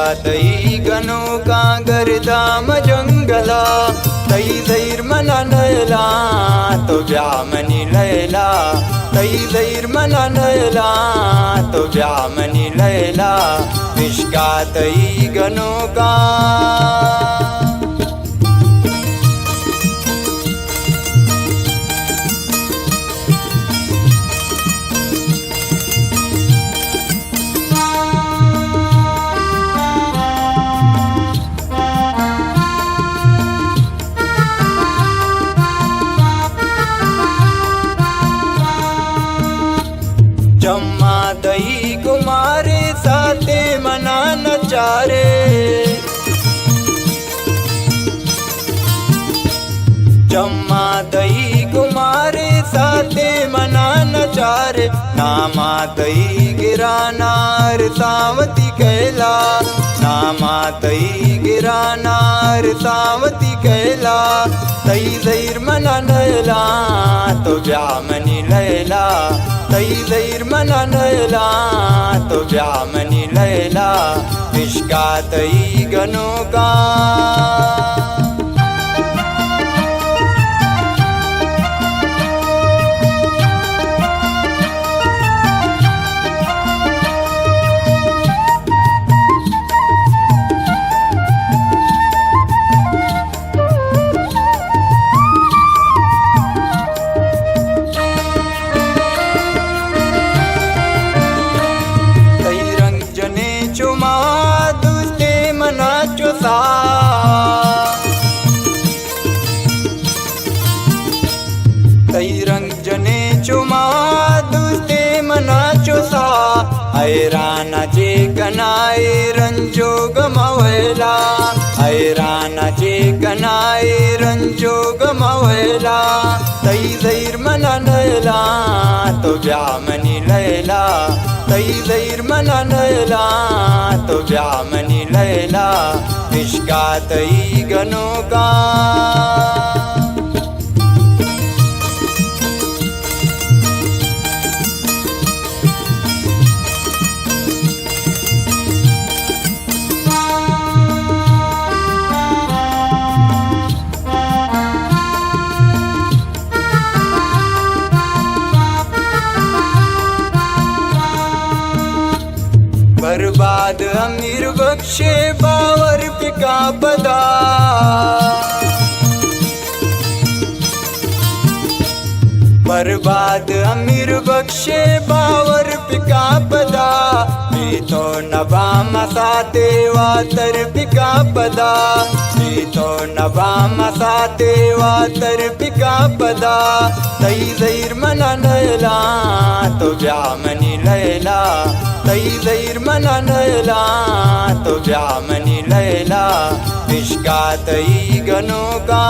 विश्कातई गणो का गर्दाम जंगला तई धैर मना नयला तो व्यामनी लयला तई धैर मना नयला तो व्यामनी लयला विश्कातई गणो का जम्मा दही कुमारे साते मना नचारे जम्मा दही कुमारे साते मना नचारे नामा दही गिरानार सावती कैला नामा दही गिरानार सावती कैला तई धैर मना नयला तो व्यामनी लयला तई धैर मना नयला तो व्यामनी लयला विश्कातई गणो का तई रंग जने चुमा दुस्ते मना चोसा हैराना जे कनाए रंजो गमवैला हैराना जे कनाए रंजो गमवैला तई धैर मना नयला तो व्यामनी लयला तई धैर मना नयला तो व्यामनी लयला विश्कातई गणो का बर्बाद अमीर बख्शे बावर पिका पदा बर्बाद अमीर बख्शे बावर पिका पदा तो नभा मसाते वातर पिका पदा तो नभा मसाते वातर पिका पदा तई धैर मना नयला तो व्यामनी लयला तई धैर मना नयला तो व्यामनी लयला विश्कातई गणो का